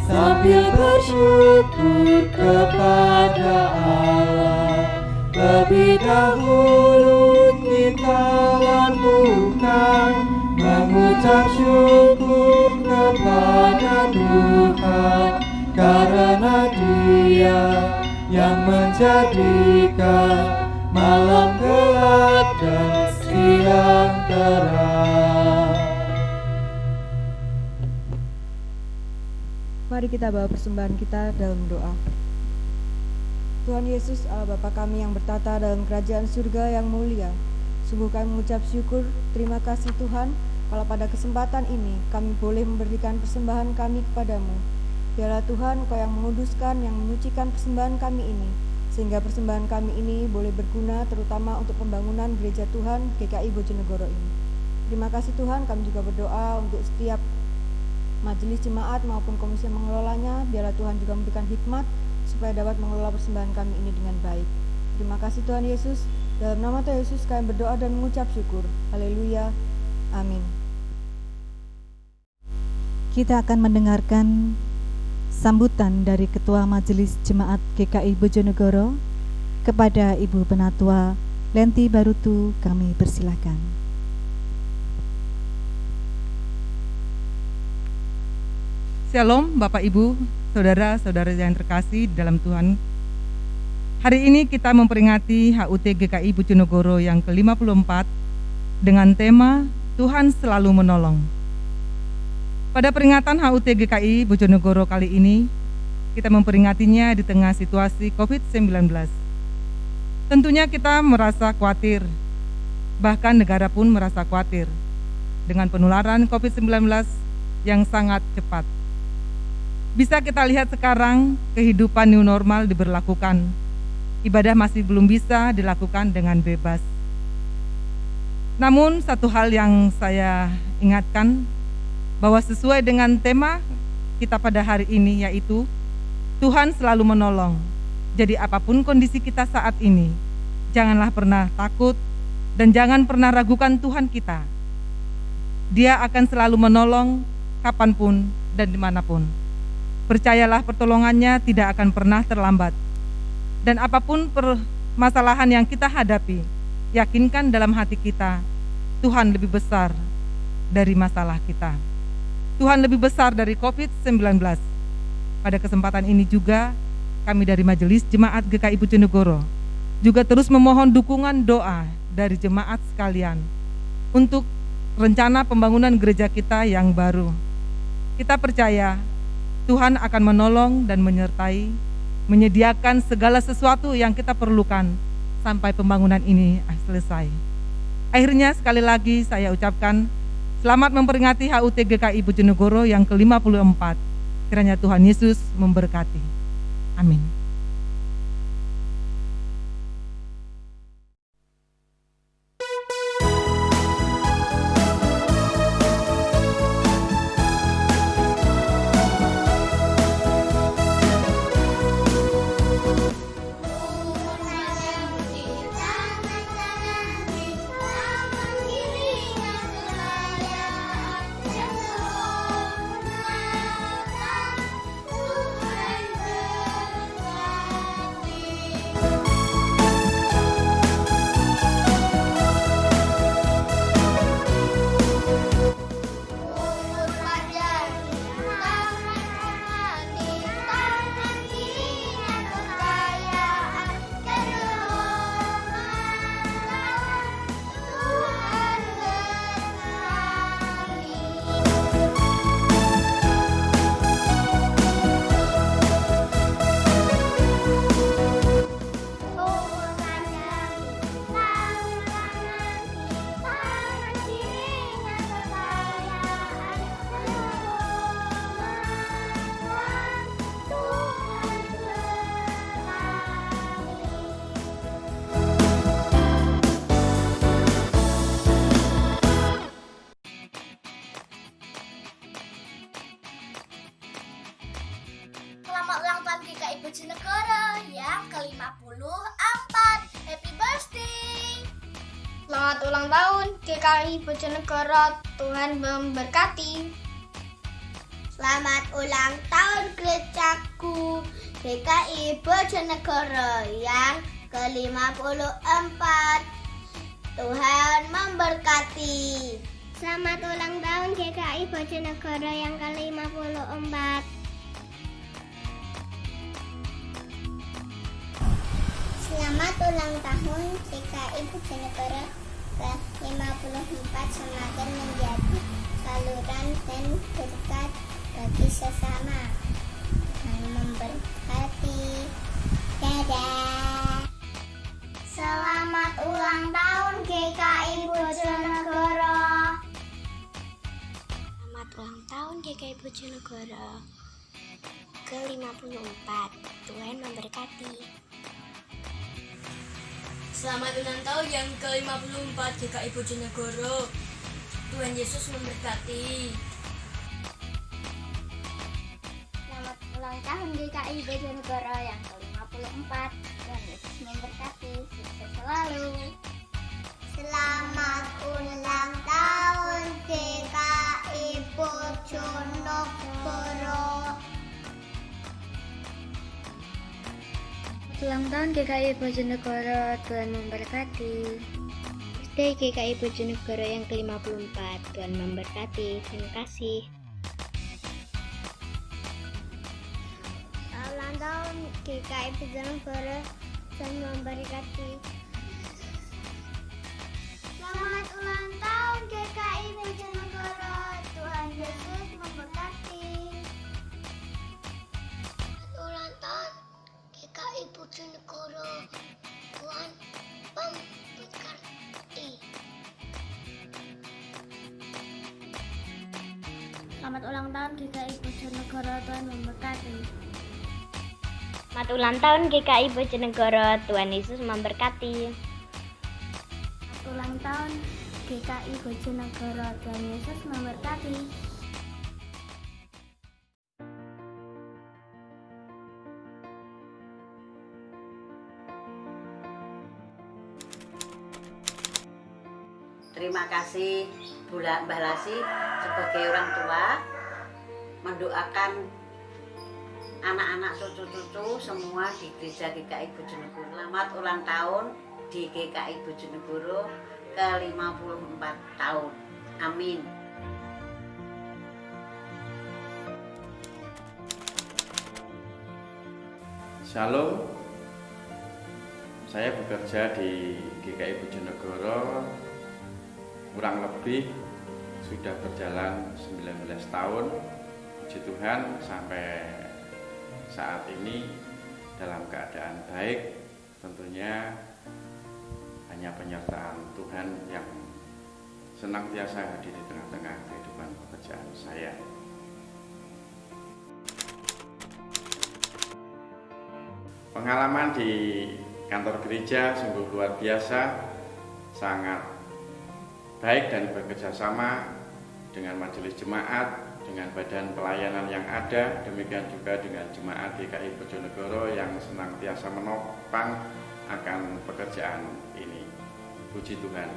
sambil bersyukur kepada Allah. Lebih dahulu kita lakukan mengucap syukur kepada Tuhan, karena Dia yang menjadikan malam gelap dan siang terang. Mari kita bawa persembahan kita dalam doa. Tuhan Yesus, Allah Bapa kami yang bertata dalam kerajaan surga yang mulia, sungguh kami mengucap syukur, terima kasih Tuhan, kalau pada kesempatan ini kami boleh memberikan persembahan kami kepadamu. Biarlah Tuhan, Kau yang menguduskan, yang menyucikan persembahan kami ini, sehingga persembahan kami ini boleh berguna terutama untuk pembangunan gereja Tuhan GKI Bojonegoro ini. Terima kasih Tuhan, kami juga berdoa untuk setiap majelis jemaat maupun komisi yang mengelolanya. Biarlah Tuhan juga memberikan hikmat supaya dapat mengelola persembahan kami ini dengan baik. Terima kasih Tuhan Yesus. Dalam nama Tuhan Yesus kami berdoa dan mengucap syukur. Haleluya. Amin. Kita akan mendengarkan sambutan dari Ketua Majelis Jemaat GKI Bojonegoro kepada Ibu Penatua Lenti Barutu. Kami persilakan. Shalom Bapak Ibu, Saudara-saudara yang terkasih dalam Tuhan. Hari ini kita memperingati HUT GKI Bojonegoro yang ke-54 dengan tema Tuhan Selalu Menolong. Pada peringatan HUT GKI Bojonegoro kali ini, kita memperingatinya di tengah situasi COVID-19. Tentunya kita merasa khawatir, bahkan negara pun merasa khawatir dengan penularan COVID-19 yang sangat cepat. Bisa kita lihat sekarang kehidupan new normal diberlakukan. Ibadah masih belum bisa dilakukan dengan bebas. Namun satu hal yang saya ingatkan, bahwa sesuai dengan tema kita pada hari ini, yaitu Tuhan selalu menolong. Jadi apapun kondisi kita saat ini, janganlah pernah takut dan jangan pernah ragukan Tuhan kita. Dia akan selalu menolong kapanpun dan dimanapun. Percayalah, pertolongannya tidak akan pernah terlambat. Dan apapun permasalahan yang kita hadapi, yakinkan dalam hati kita, Tuhan lebih besar dari masalah kita. Tuhan lebih besar dari COVID-19. Pada kesempatan ini juga, kami dari Majelis Jemaat GKI Bojonegoro juga terus memohon dukungan doa dari jemaat sekalian untuk rencana pembangunan gereja kita yang baru. Kita percaya Tuhan akan menolong dan menyertai, menyediakan segala sesuatu yang kita perlukan sampai pembangunan ini selesai. Akhirnya sekali lagi saya ucapkan selamat memperingati HUT GKI Bojonegoro yang ke-54. Kiranya Tuhan Yesus memberkati. Amin. Selamat ulang tahun GKI Bojonegoro yang ke-54. Happy birthday. Selamat ulang tahun GKI Bojonegoro, Tuhan memberkati. Selamat ulang tahun gerejaku GKI Bojonegoro yang ke-54. Tuhan memberkati. Selamat ulang tahun GKI Bojonegoro yang ke-54. Selamat ulang tahun GKI Bojonegoro ke-54, semakin menjadi saluran dan berkat bagi sesama dan memberkati. Dadah. Selamat ulang tahun GKI Bojonegoro. Selamat ulang tahun GKI Bojonegoro ke-54. Tuhan memberkati. Selamat ulang tahun yang ke-54 GKI Bojonegoro. Tuhan Yesus memberkati. Selamat ulang tahun GKI Bojonegoro yang ke-54. Tuhan Yesus memberkati. Sukses selalu. Selamat ulang tahun GKI Bojonegoro. Ulang tahun GKI Bojonegoro, Tuhan memberkati. Birthday GKI Bojonegoro yang ke-54, Tuhan memberkati. Terima kasih. Ulang tahun GKI Bojonegoro, Tuhan memberkati. Selamat ulang tahun GKI Bojonegoro, Tuhan Yesus memberkati. Ulang tahun GKI Bojonegoro, Tuhan memberkati. Selamat ulang tahun GKI Bojonegoro, Tuhan memberkati. Selamat ulang tahun GKI Bojonegoro, Tuhan Yesus memberkati. Selamat ulang tahun GKI Bojonegoro, Tuhan Yesus memberkati. Terima kasih Mbak Lasi sebagai orang tua mendoakan anak-anak cucu-cucu semua di Gereja GKI Bojonegoro. Selamat ulang tahun di GKI Bojonegoro ke-54 tahun. Amin. Shalom, saya bekerja di GKI Bojonegoro kurang lebih sudah berjalan 19 tahun. Puji Tuhan sampai saat ini dalam keadaan baik. Tentunya hanya penyertaan Tuhan yang senantiasa hadir di tengah-tengah kehidupan pekerjaan saya. Pengalaman di kantor gereja sungguh luar biasa, sangat baik dan bekerja sama dengan majelis jemaat, dengan badan pelayanan yang ada, demikian juga dengan jemaat GKI Bojonegoro yang senantiasa menopang akan pekerjaan ini. Puji Tuhan.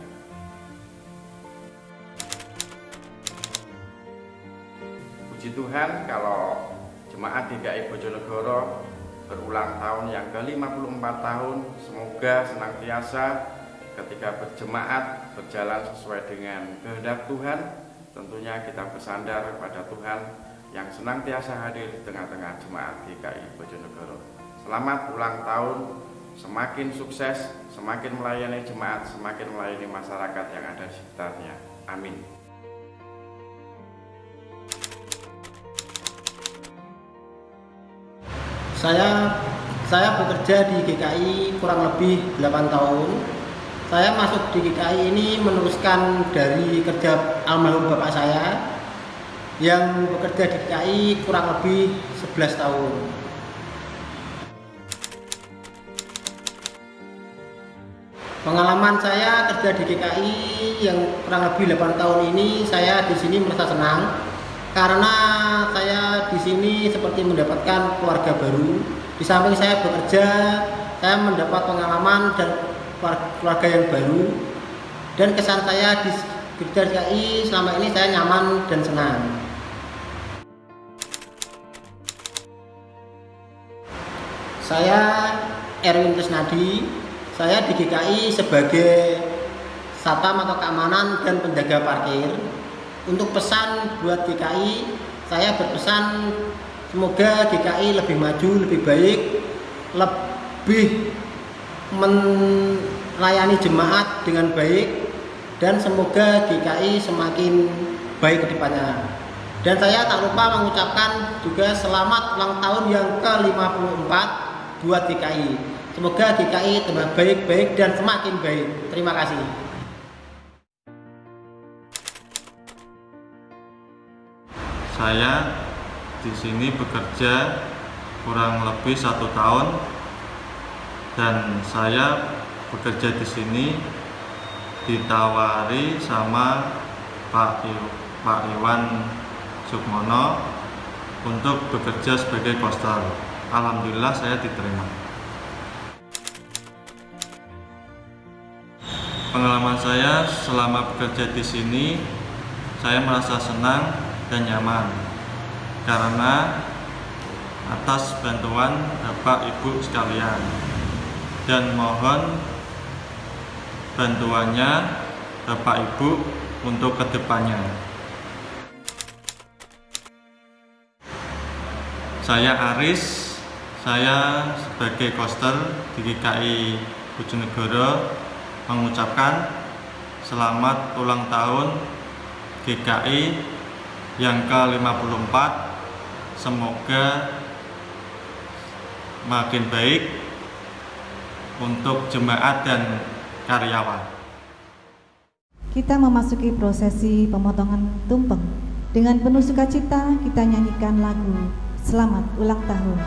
Puji Tuhan kalau jemaat GKI Bojonegoro berulang tahun yang ke-54 tahun, semoga senantiasa ketika berjemaat berjalan sesuai dengan kehendak Tuhan. Tentunya kita bersandar kepada Tuhan yang senantiasa hadir di tengah-tengah jemaat GKI Bojonegoro. Selamat ulang tahun, semakin sukses, semakin melayani jemaat, semakin melayani masyarakat yang ada di sekitarnya. Amin. Saya bekerja di GKI kurang lebih 8 tahun. Saya masuk di GKI ini meneruskan dari kerja almarhum bapak saya yang bekerja di GKI kurang lebih 11 tahun. Pengalaman saya kerja di GKI yang kurang lebih 8 tahun ini, saya di sini merasa senang karena saya di sini seperti mendapatkan keluarga baru. Di samping saya bekerja, saya mendapat pengalaman dan keluarga yang baru. Dan kesan saya di gereja GKI selama ini saya nyaman dan senang. Saya Erwin Trisnadi. Saya di GKI sebagai satpam atau keamanan dan penjaga parkir. Untuk pesan buat GKI, saya berpesan semoga GKI lebih maju, lebih baik, lebih melayani jemaat dengan baik, dan semoga GKI semakin baik ke depannya. Dan saya tak lupa mengucapkan juga selamat ulang tahun yang ke-54 buat GKI. Semoga GKI tambah baik-baik dan semakin baik. Terima kasih. Saya di sini bekerja kurang lebih 1 tahun dan saya bekerja di sini ditawari sama Pak Iwan Sukmono untuk bekerja sebagai koster. Alhamdulillah saya diterima. Pengalaman saya selama bekerja di sini, saya merasa senang dan nyaman karena atas bantuan Bapak Ibu sekalian, dan mohon bantuannya Bapak Ibu untuk kedepannya. Saya Aris, saya sebagai koster di GKI Bojonegoro mengucapkan selamat ulang tahun GKI yang ke-54, semoga makin baik untuk jemaat dan karyawan. Kita memasuki prosesi pemotongan tumpeng. Dengan penuh sukacita kita nyanyikan lagu Selamat Ulang Tahun.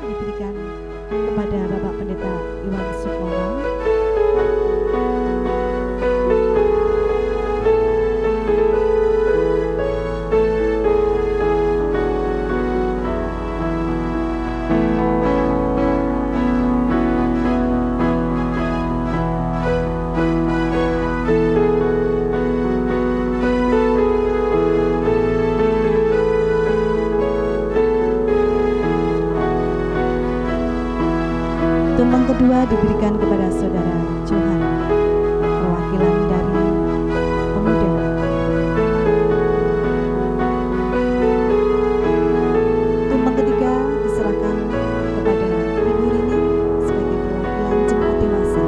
diberikan kepada Bapak Pendeta Iwan Sukmono. Tumpeng kedua diberikan kepada Saudara Johan, perwakilan dari pemuda. Tumpeng ketiga diserahkan kepada Ibu Rini sebagai perwakilan jemaat dewasa.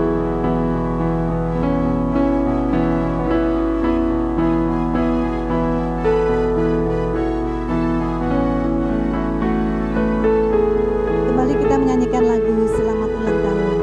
Kembali kita menyanyikan lagu Selamat Ulang Tahun.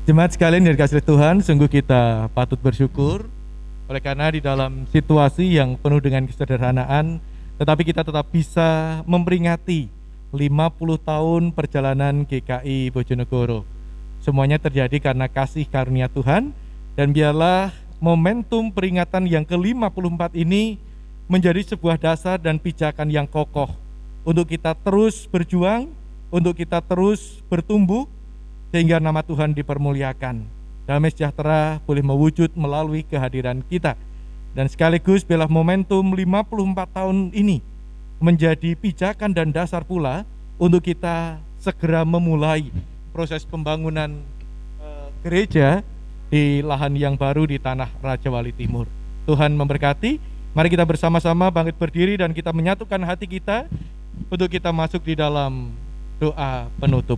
Jemaat sekalian yang dikasihi Tuhan, sungguh kita patut bersyukur oleh karena di dalam situasi yang penuh dengan kesederhanaan, tetapi kita tetap bisa memperingati 50 tahun perjalanan GKI Bojonegoro. Semuanya terjadi karena kasih karunia Tuhan, dan biarlah momentum peringatan yang ke-54 ini menjadi sebuah dasar dan pijakan yang kokoh untuk kita terus berjuang, untuk kita terus bertumbuh, sehingga nama Tuhan dipermuliakan. Damai sejahtera boleh mewujud melalui kehadiran kita. Dan sekaligus biarlah momentum 54 tahun ini menjadi pijakan dan dasar pula untuk kita segera memulai proses pembangunan gereja di lahan yang baru di tanah Raja Wali Timur. Tuhan memberkati. Mari kita bersama-sama bangkit berdiri dan kita menyatukan hati kita untuk kita masuk di dalam doa penutup.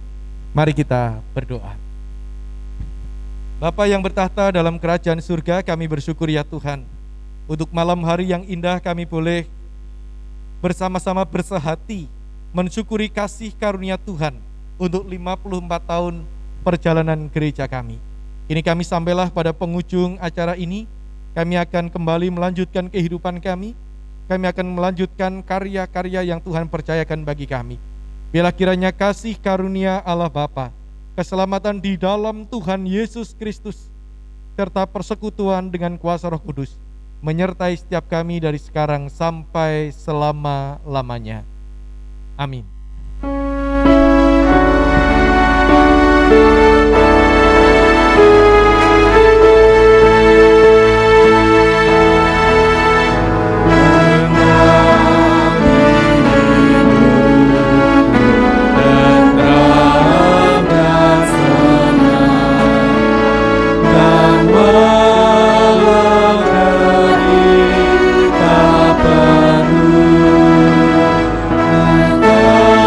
Mari kita berdoa. Bapa yang bertahta dalam kerajaan surga, kami bersyukur ya Tuhan, untuk malam hari yang indah kami boleh bersama-sama bersehati mensyukuri kasih karunia Tuhan untuk 54 tahun perjalanan gereja kami. Kini kami sampailah pada penghujung acara ini. Kami akan kembali melanjutkan kehidupan kami. Kami akan melanjutkan karya-karya yang Tuhan percayakan bagi kami. Biarlah kiranya kasih karunia Allah Bapa, keselamatan di dalam Tuhan Yesus Kristus, serta persekutuan dengan kuasa Roh Kudus menyertai setiap kami dari sekarang sampai selama-lamanya. Amin. Engkau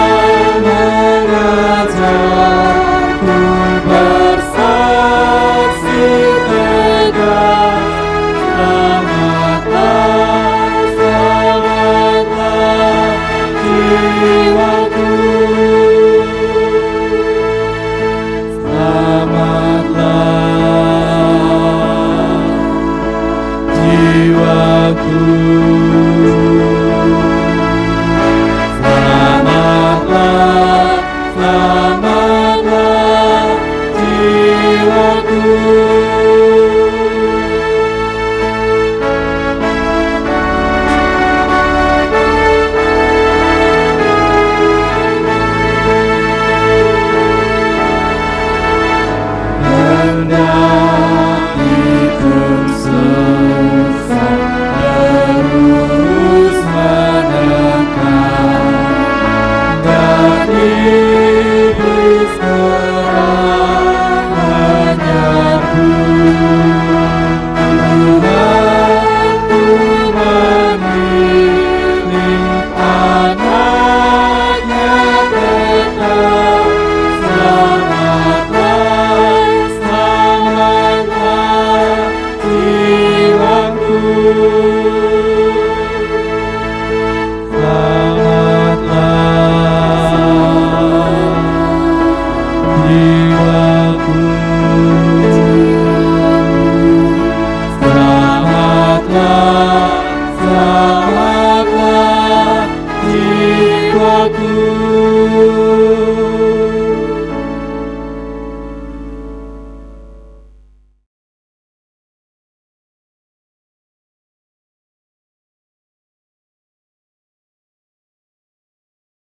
lakukan.